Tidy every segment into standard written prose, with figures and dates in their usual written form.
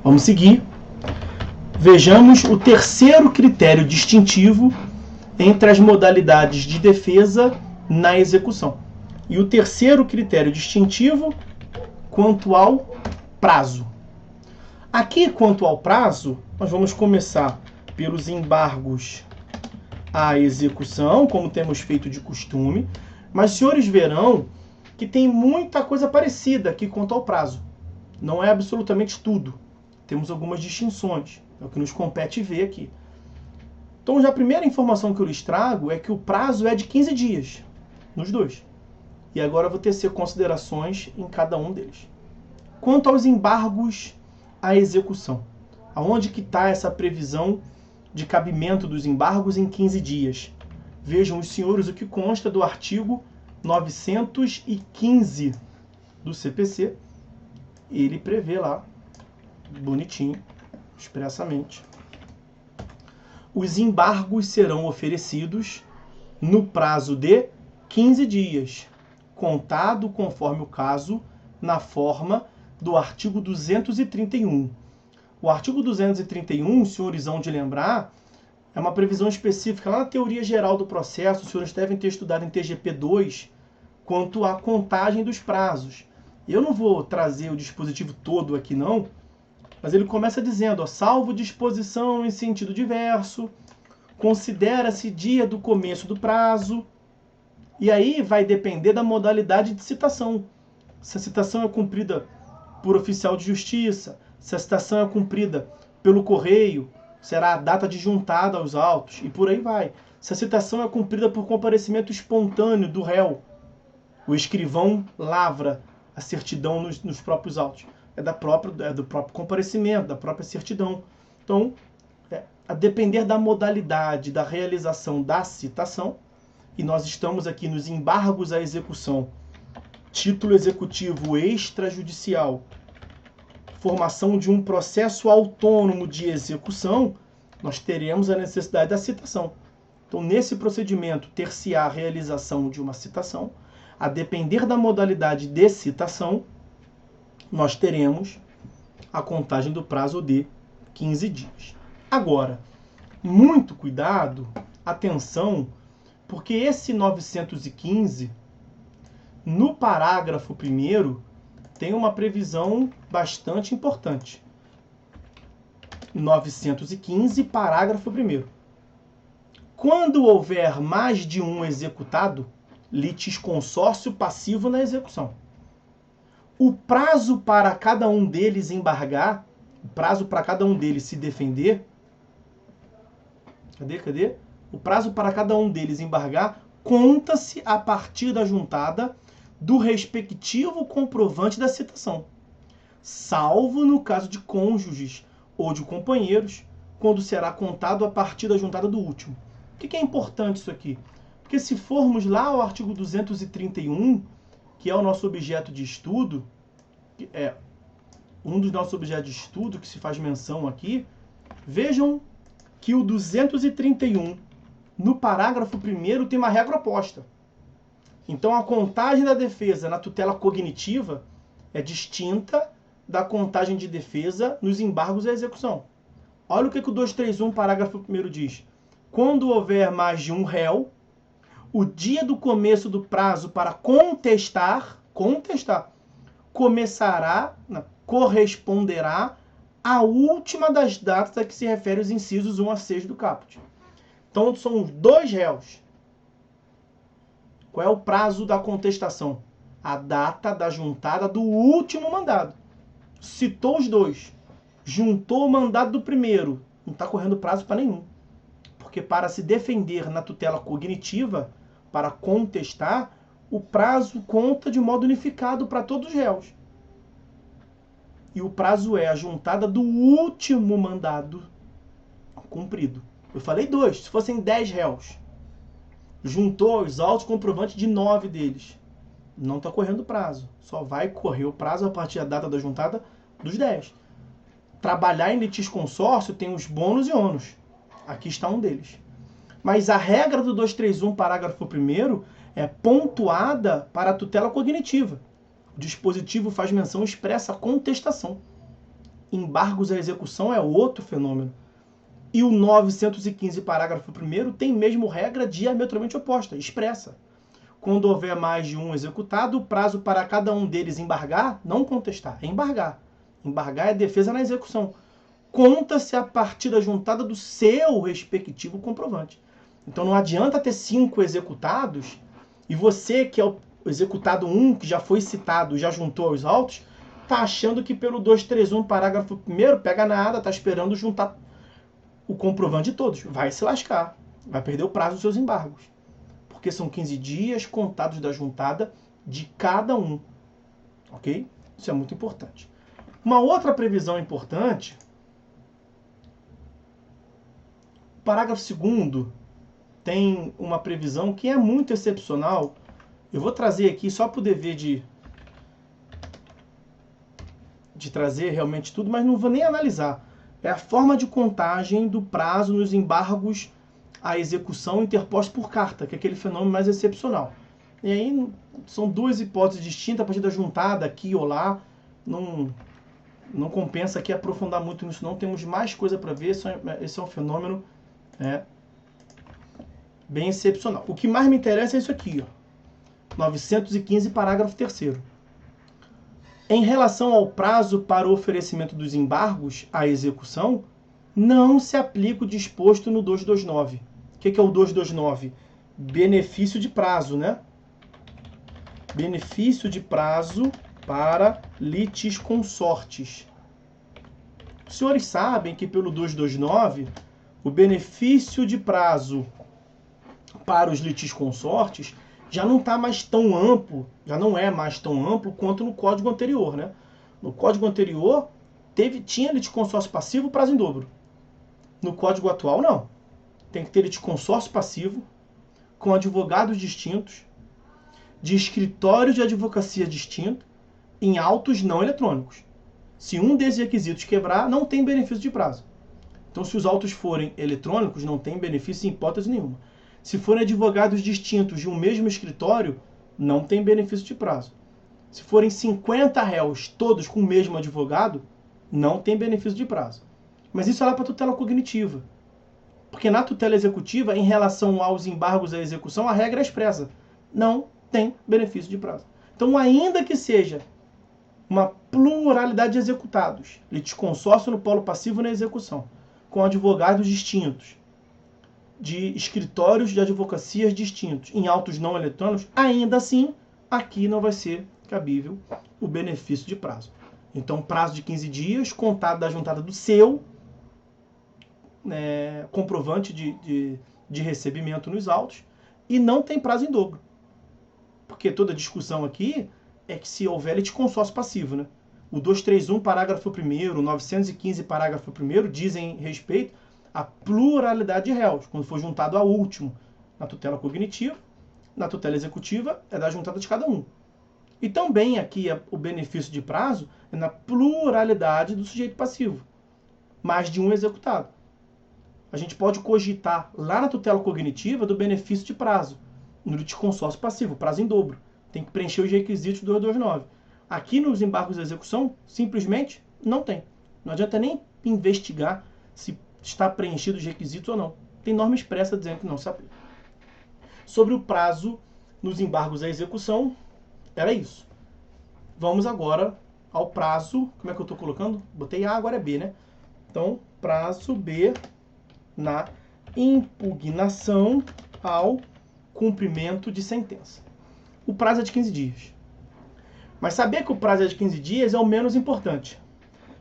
Vamos seguir. Vejamos o terceiro critério distintivo entre as modalidades de defesa na execução. E o terceiro critério distintivo quanto ao prazo. Aqui, quanto ao prazo, nós vamos começar pelos embargos à execução, como temos feito de costume, mas os senhores verão que tem muita coisa parecida aqui quanto ao prazo. Não é absolutamente tudo. Temos algumas distinções. É o que nos compete ver aqui. Então, já a primeira informação que eu lhes trago é que o prazo é de 15 dias, nos dois. E agora eu vou tecer considerações em cada um deles. Quanto aos embargos à execução, aonde que está essa previsão de cabimento dos embargos em 15 dias? Vejam os senhores o que consta do artigo 915 do CPC. Ele prevê lá, bonitinho, expressamente, os embargos serão oferecidos no prazo de 15 dias, contado conforme o caso, na forma do artigo 231. O artigo 231, os senhores hão de lembrar, é uma previsão específica lá na teoria geral do processo. Os senhores devem ter estudado em TGP2 quanto à contagem dos prazos. Eu não vou trazer o dispositivo todo aqui não, mas ele começa dizendo, ó, salvo disposição em sentido diverso, considera-se dia do começo do prazo, e aí vai depender da modalidade de citação. Se a citação é cumprida por oficial de justiça, se a citação é cumprida pelo correio, será a data de juntada aos autos, e por aí vai. Se a citação é cumprida por comparecimento espontâneo do réu, o escrivão lavra a certidão nos próprios autos. É do próprio comparecimento, da própria certidão. Então, a depender da modalidade da realização da citação, e nós estamos aqui nos embargos à execução, título executivo extrajudicial, formação de um processo autônomo de execução, nós teremos a necessidade da citação. Então, nesse procedimento, ter-se-á a realização de uma citação. A depender da modalidade de citação, nós teremos a contagem do prazo de 15 dias. Agora, muito cuidado, atenção, porque esse 915, no parágrafo 1º, tem uma previsão bastante importante. 915, parágrafo 1º. Quando houver mais de um executado, litisconsórcio passivo na execução. O prazo para cada um deles embargar, o prazo para cada um deles se defender, cadê? O prazo para cada um deles embargar conta-se a partir da juntada do respectivo comprovante da citação, salvo no caso de cônjuges ou de companheiros, quando será contado a partir da juntada do último. O que é importante isso aqui? Porque se formos lá ao artigo 231, que é o nosso objeto de estudo, que é um dos nossos objetos de estudo que se faz menção aqui, vejam que o 231, no parágrafo 1º, tem uma regra oposta. Então, a contagem da defesa na tutela cognitiva é distinta da contagem de defesa nos embargos à execução. Olha o que o 231, parágrafo 1º diz. Quando houver mais de um réu, o dia do começo do prazo para contestar, corresponderá à última das datas a que se refere os incisos 1 a 6 do caput. Então, são os dois réus. Qual é o prazo da contestação? A data da juntada do último mandado. Citou os dois. Juntou o mandado do primeiro. Não está correndo prazo para nenhum. Porque para se defender na tutela cognitiva, para contestar, o prazo conta de modo unificado para todos os réus. E o prazo é a juntada do último mandado cumprido. Eu falei 2, se fossem 10 réus. Juntou aos autos comprovante de 9 deles. Não está correndo prazo. Só vai correr o prazo a partir da data da juntada dos 10. Trabalhar em litisconsórcio tem os bônus e ônus. Aqui está um deles. Mas a regra do 231, parágrafo 1º, é pontuada para a tutela cognitiva. O dispositivo faz menção expressa à contestação. embargos à execução é outro fenômeno. E o 915, parágrafo 1º, tem mesmo regra diametralmente oposta, expressa. Quando houver mais de um executado, o prazo para cada um deles embargar, não contestar, é embargar. Embargar é defesa na execução. Conta-se a partir da juntada do seu respectivo comprovante. Então não adianta ter 5 executados e você, que é o executado 1, que já foi citado, já juntou os autos, tá achando que pelo 231, parágrafo 1º, pega nada, tá esperando juntar o comprovante de todos. Vai se lascar. Vai perder o prazo dos seus embargos. Porque são 15 dias contados da juntada de cada um. Ok? Isso é muito importante. Uma outra previsão importante, parágrafo 2º tem uma previsão que é muito excepcional. Eu vou trazer aqui só para o dever de trazer realmente tudo, mas não vou nem analisar. É a forma de contagem do prazo nos embargos à execução interposto por carta, que é aquele fenômeno mais excepcional. E aí são duas hipóteses distintas a partir da juntada aqui ou lá. Não compensa aqui aprofundar muito nisso, não. Temos mais coisa para ver. Esse é um fenômeno bem excepcional. O que mais me interessa é isso aqui, ó. 915, parágrafo 3º. Em relação ao prazo para o oferecimento dos embargos à execução, não se aplica o disposto no 229. O que é o 229? Benefício de prazo, né? Benefício de prazo para litisconsortes. Os senhores sabem que pelo 229, o benefício de prazo para os litisconsortes já não está mais tão amplo, já não é mais tão amplo quanto no código anterior, né? No código anterior, tinha litisconsórcio passivo, prazo em dobro. No código atual, não. Tem que ter litisconsórcio passivo, com advogados distintos, de escritórios de advocacia distinto, em autos não eletrônicos. Se um desses requisitos quebrar, não tem benefício de prazo. Então, se os autos forem eletrônicos, não tem benefício em hipótese nenhuma. Se forem advogados distintos de um mesmo escritório, não tem benefício de prazo. Se forem 50 réus, todos com o mesmo advogado, não tem benefício de prazo. Mas isso é lá para a tutela cognitiva. Porque na tutela executiva, em relação aos embargos à execução, a regra é expressa. Não tem benefício de prazo. Então, ainda que seja uma pluralidade de executados, litisconsórcio no polo passivo na execução, com advogados distintos, de escritórios de advocacias distintos, em autos não eletrônicos, ainda assim, aqui não vai ser cabível o benefício de prazo. Então, prazo de 15 dias, contado da juntada do seu comprovante de recebimento nos autos, e não tem prazo em dobro. Porque toda a discussão aqui é que se houver litisconsórcio passivo, né? O 231, parágrafo 1º, o 915, parágrafo 1º, dizem respeito à pluralidade de réus, quando for juntado ao último. Na tutela cognitiva, na tutela executiva, é da juntada de cada um. E também aqui o benefício de prazo é na pluralidade do sujeito passivo. Mais de um executado. A gente pode cogitar lá na tutela cognitiva do benefício de prazo, no litisconsórcio passivo, prazo em dobro. Tem que preencher os requisitos do 229. Aqui nos embargos de execução, simplesmente não tem. Não adianta nem investigar se está preenchido os requisitos ou não. Tem norma expressa dizendo que não se aplica. Sobre o prazo nos embargos à execução, era isso. Vamos agora ao prazo. Como é que eu estou colocando? Botei A, agora é B, né? Então, prazo B na impugnação ao cumprimento de sentença. O prazo é de 15 dias. Mas saber que o prazo é de 15 dias é o menos importante.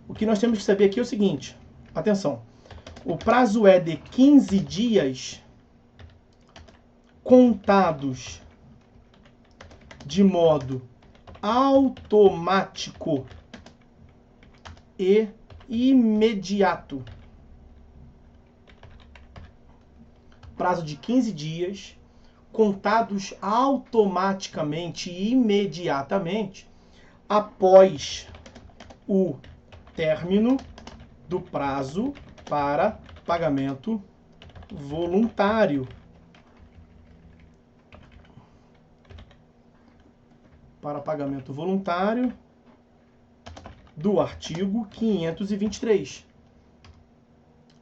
O que nós temos que saber aqui é o seguinte. Atenção. O prazo é de 15 dias contados de modo automático e imediato. Prazo de 15 dias contados automaticamente e imediatamente após o término do prazo para pagamento voluntário. Para pagamento voluntário do artigo 523.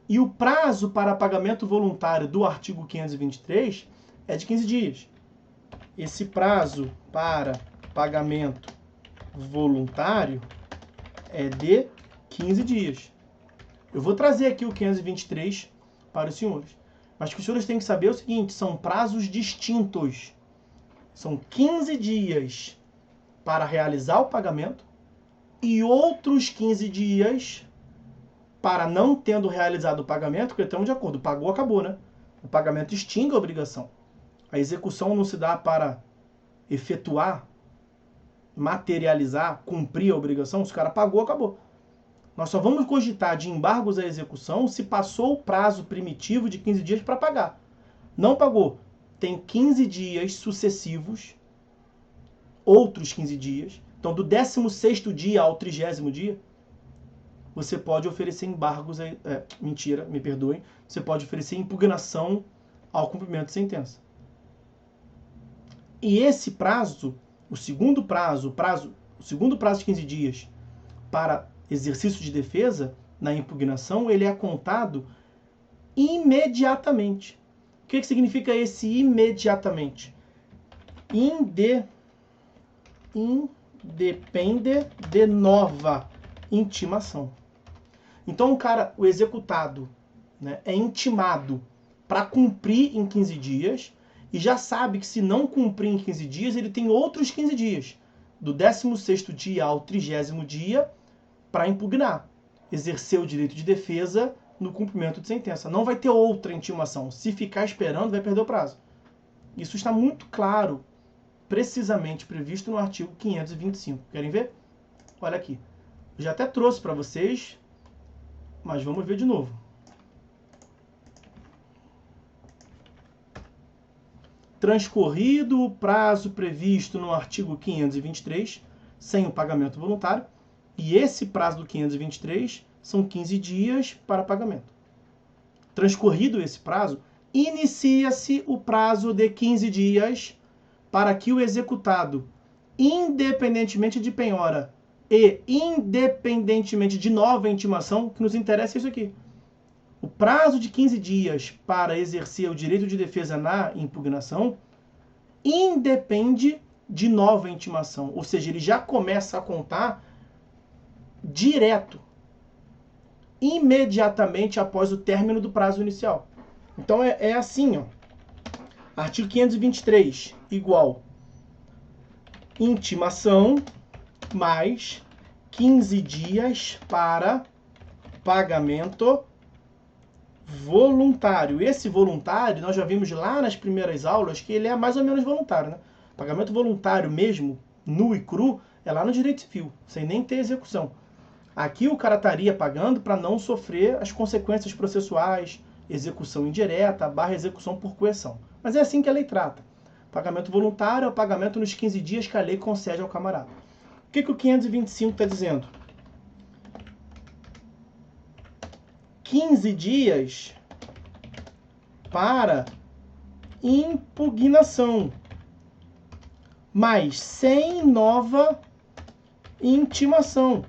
E o prazo para pagamento voluntário do artigo 523 é de 15 dias. Esse prazo para pagamento voluntário é de 15 dias. Eu vou trazer aqui o 523 para os senhores. Mas o que os senhores têm que saber é o seguinte, são prazos distintos. São 15 dias para realizar o pagamento e outros 15 dias para não tendo realizado o pagamento, porque estamos de acordo, pagou, acabou, né? O pagamento extingue a obrigação. A execução não se dá para efetuar, materializar, cumprir a obrigação. Se o cara pagou, acabou. Nós só vamos cogitar de embargos à execução se passou o prazo primitivo de 15 dias para pagar. Não pagou. Tem 15 dias sucessivos, outros 15 dias. Então, do 16º dia ao 30º dia, você pode oferecer embargos, mentira, me perdoem, você pode oferecer impugnação ao cumprimento de sentença. E esse prazo, o segundo prazo de 15 dias para exercício de defesa na impugnação, ele é contado imediatamente. O que significa esse imediatamente? Independe de nova intimação. Então o executado, né, é intimado para cumprir em 15 dias e já sabe que se não cumprir em 15 dias, ele tem outros 15 dias, do 16º dia ao 30º dia, para impugnar, exercer o direito de defesa no cumprimento de sentença. Não vai ter outra intimação. Se ficar esperando, vai perder o prazo. Isso está muito claro, precisamente previsto no artigo 525. Querem ver? Olha aqui. Eu já até trouxe para vocês, mas vamos ver de novo. Transcorrido o prazo previsto no artigo 523, sem o pagamento voluntário, e esse prazo do 523 são 15 dias para pagamento. Transcorrido esse prazo, inicia-se o prazo de 15 dias para que o executado, independentemente de penhora e independentemente de nova intimação, que nos interessa é isso aqui. O prazo de 15 dias para exercer o direito de defesa na impugnação independe de nova intimação, ou seja, ele já começa a contar direto, imediatamente após o término do prazo inicial. Então é assim, ó. Artigo 523 igual intimação mais 15 dias para pagamento voluntário. Esse voluntário, nós já vimos lá nas primeiras aulas que ele é mais ou menos voluntário, né? Pagamento voluntário mesmo, nu e cru, é lá no direito civil, sem nem ter execução. Aqui o cara estaria pagando para não sofrer as consequências processuais, execução indireta, / execução por coerção. Mas é assim que a lei trata. Pagamento voluntário é o pagamento nos 15 dias que a lei concede ao camarada. O que o 525 está dizendo? 15 dias para impugnação, mas sem nova intimação.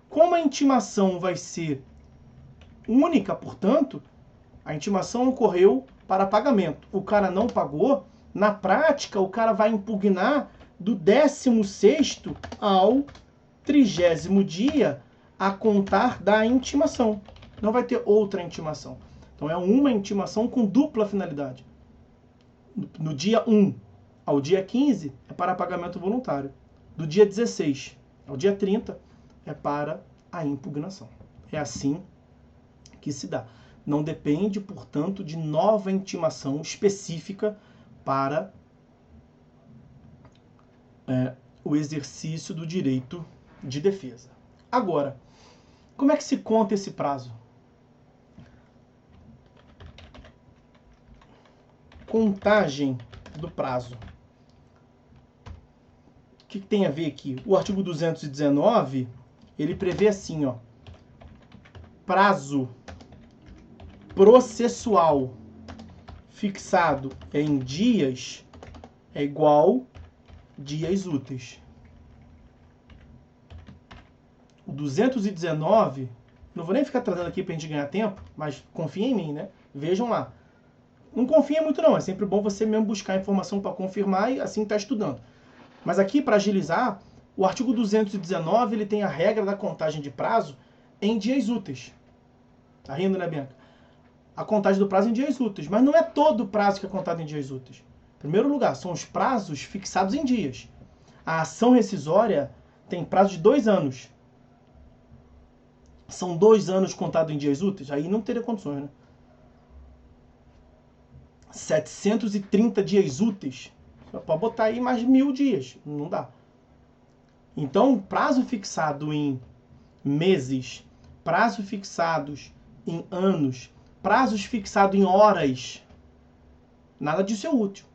Como a intimação vai ser única, portanto, a intimação ocorreu para pagamento. O cara não pagou, na prática, o cara vai impugnar do 16º ao 30º dia a contar da intimação. Não vai ter outra intimação. Então é uma intimação com dupla finalidade. No dia 1 ao dia 15 é para pagamento voluntário. Do dia 16 ao dia 30 é para a impugnação. É assim que se dá. Não depende, portanto, de nova intimação específica para o exercício do direito de defesa. Agora, como é que se conta esse prazo? Contagem do prazo. O que tem a ver aqui? O artigo 219, ele prevê assim, ó, prazo processual fixado em dias é igual dias úteis. O 219, não vou nem ficar trazendo aqui para a gente ganhar tempo, mas confia em mim, né? Vejam lá. Não confia muito não, é sempre bom você mesmo buscar informação para confirmar e assim estar estudando. Mas aqui, para agilizar, o artigo 219 ele tem a regra da contagem de prazo em dias úteis. Tá rindo, né, Bianca? A contagem do prazo em dias úteis, mas não é todo o prazo que é contado em dias úteis. Em primeiro lugar, são os prazos fixados em dias. A ação rescisória tem prazo de 2 anos. São 2 anos contados em dias úteis? Aí não teria condições, né? 730 dias úteis. Você pode botar aí mais 1000 dias. Não dá. Então, prazo fixado em meses, prazos fixados em anos, prazos fixados em horas, nada disso é útil.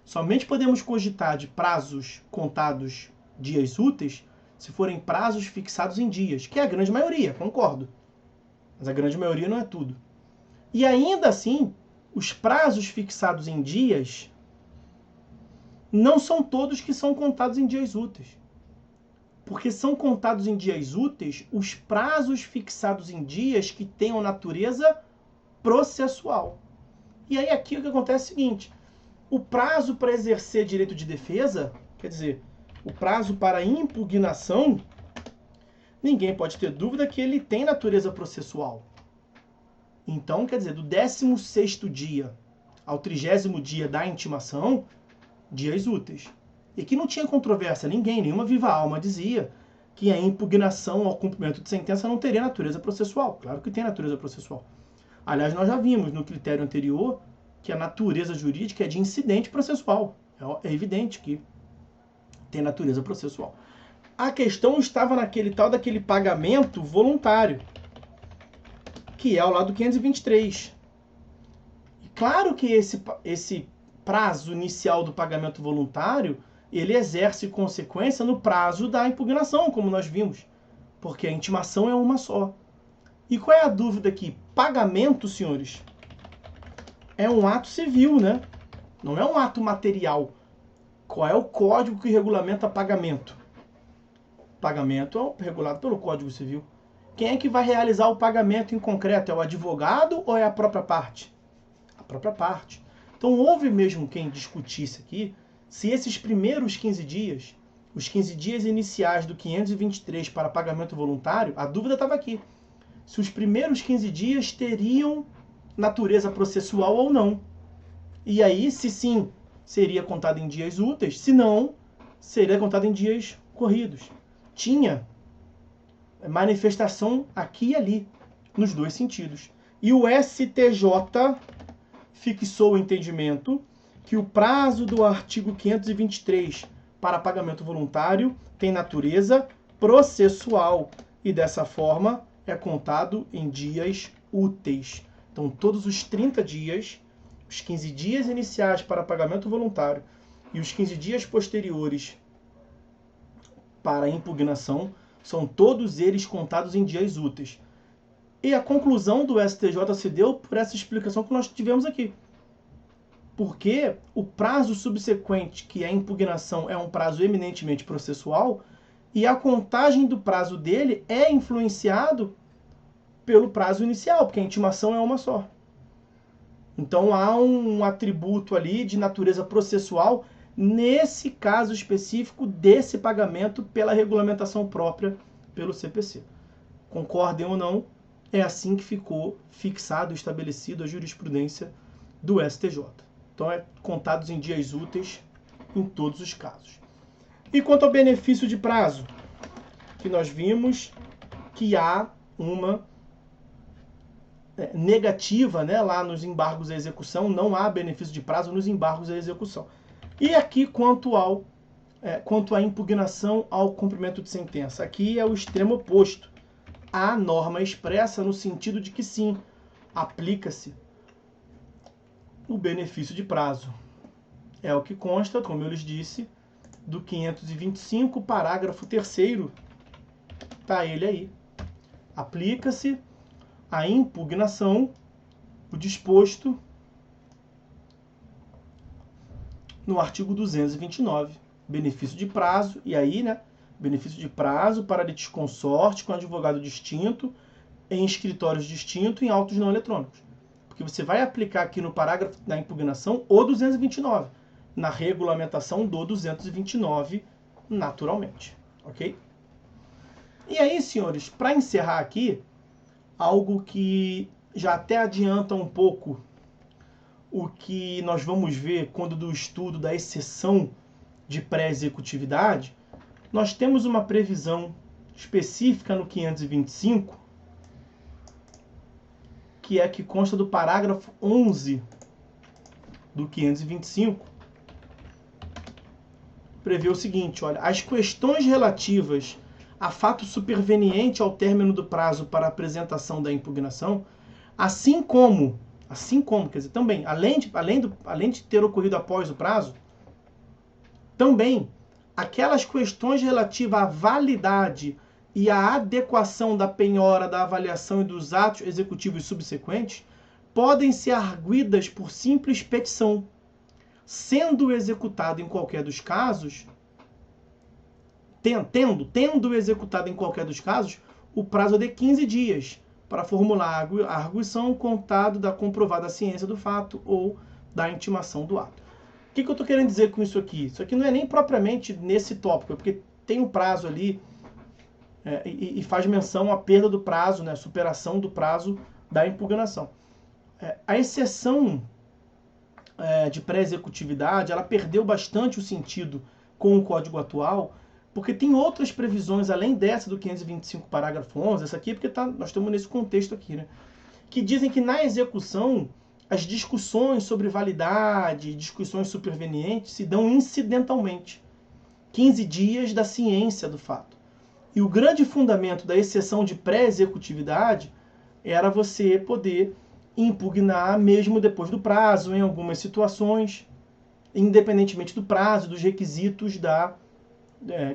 Somente podemos cogitar de prazos contados dias úteis se forem prazos fixados em dias, que é a grande maioria, concordo. Mas a grande maioria não é tudo. E ainda assim, os prazos fixados em dias não são todos que são contados em dias úteis. Porque são contados em dias úteis os prazos fixados em dias que tenham natureza processual. E aí aqui o que acontece é o seguinte: o prazo para exercer direito de defesa, quer dizer, o prazo para impugnação, ninguém pode ter dúvida que ele tem natureza processual. Então, quer dizer, do 16º dia ao 30º dia da intimação, dias úteis. E que não tinha controvérsia, nenhuma viva alma dizia que a impugnação ao cumprimento de sentença não teria natureza processual. Claro que tem natureza processual. Aliás, nós já vimos no critério anterior que a natureza jurídica é de incidente processual. É evidente que tem natureza processual. A questão estava naquele tal daquele pagamento voluntário, que é o lado 523. E claro que esse prazo inicial do pagamento voluntário, ele exerce consequência no prazo da impugnação, como nós vimos, porque a intimação é uma só. E qual é a dúvida aqui? Pagamento, senhores, é um ato civil, né? Não é um ato material. Qual é o código que regulamenta pagamento? Pagamento é regulado pelo Código Civil. Quem é que vai realizar o pagamento em concreto? É o advogado ou é a própria parte? A própria parte. Então houve mesmo quem discutisse aqui se esses primeiros 15 dias, os 15 dias iniciais do 523 para pagamento voluntário, a dúvida estava aqui. Se os primeiros 15 dias teriam natureza processual ou não. E aí, se sim, seria contado em dias úteis, se não, seria contado em dias corridos. Tinha manifestação aqui e ali, nos dois sentidos. E o STJ fixou o entendimento que o prazo do artigo 523 para pagamento voluntário tem natureza processual e, dessa forma, é contado em dias úteis. Então, todos os 30 dias, os 15 dias iniciais para pagamento voluntário e os 15 dias posteriores para impugnação, são todos eles contados em dias úteis. E a conclusão do STJ se deu por essa explicação que nós tivemos aqui. Porque o prazo subsequente, que é a impugnação, é um prazo eminentemente processual, e a contagem do prazo dele é influenciado pelo prazo inicial, porque a intimação é uma só. Então há um atributo ali de natureza processual nesse caso específico desse pagamento pela regulamentação própria pelo CPC. Concordem ou não, é assim que ficou fixado, estabelecido a jurisprudência do STJ. Então é contados em dias úteis em todos os casos. E quanto ao benefício de prazo, que nós vimos que há uma negativa, né, lá nos embargos à execução, não há benefício de prazo nos embargos à execução. E aqui quanto à impugnação ao cumprimento de sentença, aqui é o extremo oposto. Há norma expressa no sentido de que sim, aplica-se o benefício de prazo. É o que consta, como eu lhes disse, do 525, parágrafo 3º, tá ele aí. Aplica-se a impugnação, o disposto no artigo 229, benefício de prazo, e aí, né, Benefício de prazo para litisconsorte com advogado distinto, em escritórios distintos, em autos não eletrônicos. Porque você vai aplicar aqui no parágrafo da impugnação o 229, na regulamentação do 229, naturalmente. Ok? E aí, senhores, para encerrar aqui, algo que já até adianta um pouco o que nós vamos ver quando do estudo da exceção de pré-executividade, nós temos uma previsão específica no 525, que é a que consta do parágrafo 11 do 525, prevê o seguinte, olha, as questões relativas a fato superveniente ao término do prazo para apresentação da impugnação, assim como, quer dizer, também, além de ter ocorrido após o prazo, também aquelas questões relativas à validade e à adequação da penhora, da avaliação e dos atos executivos subsequentes podem ser arguidas por simples petição, sendo executado em qualquer dos casos, tendo executado em qualquer dos casos, o prazo é de 15 dias para formular a arguição contado da comprovada ciência do fato ou da intimação do ato. O que eu estou querendo dizer com isso aqui? Isso aqui não é nem propriamente nesse tópico, é porque tem um prazo ali e faz menção à perda do prazo, né, superação do prazo da impugnação. A exceção de pré-executividade, ela perdeu bastante o sentido com o Código atual, porque tem outras previsões, além dessa do 525, parágrafo 11, essa aqui, porque nós estamos nesse contexto aqui, né, que dizem que na execução, as discussões sobre validade, discussões supervenientes, se dão incidentalmente. 15 dias da ciência do fato. E o grande fundamento da exceção de pré-executividade era você poder impugnar mesmo depois do prazo, em algumas situações, independentemente do prazo, dos requisitos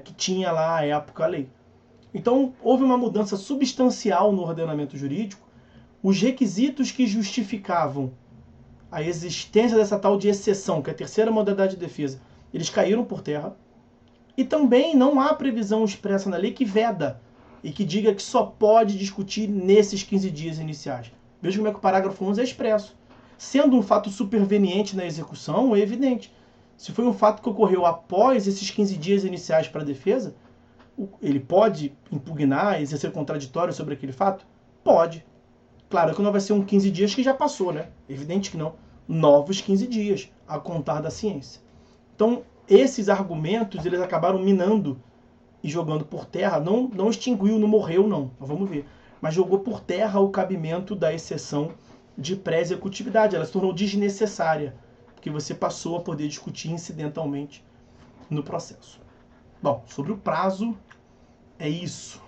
que tinha lá à época a lei. Então, houve uma mudança substancial no ordenamento jurídico. Os requisitos que justificavam a existência dessa tal de exceção, que é a terceira modalidade de defesa, eles caíram por terra. E também não há previsão expressa na lei que veda e que diga que só pode discutir nesses 15 dias iniciais. Veja como é que o parágrafo 11 é expresso. Sendo um fato superveniente na execução, é evidente. Se foi um fato que ocorreu após esses 15 dias iniciais para a defesa, ele pode impugnar, exercer contraditório sobre aquele fato? Pode. Claro que não vai ser um 15 dias que já passou, né? Evidente que não. Novos 15 dias, a contar da ciência. Então, esses argumentos, eles acabaram minando e jogando por terra. Não extinguiu, não morreu, não. Vamos ver. Mas jogou por terra o cabimento da exceção de pré-executividade. Ela se tornou desnecessária, porque você passou a poder discutir incidentalmente no processo. Bom, sobre o prazo, é isso.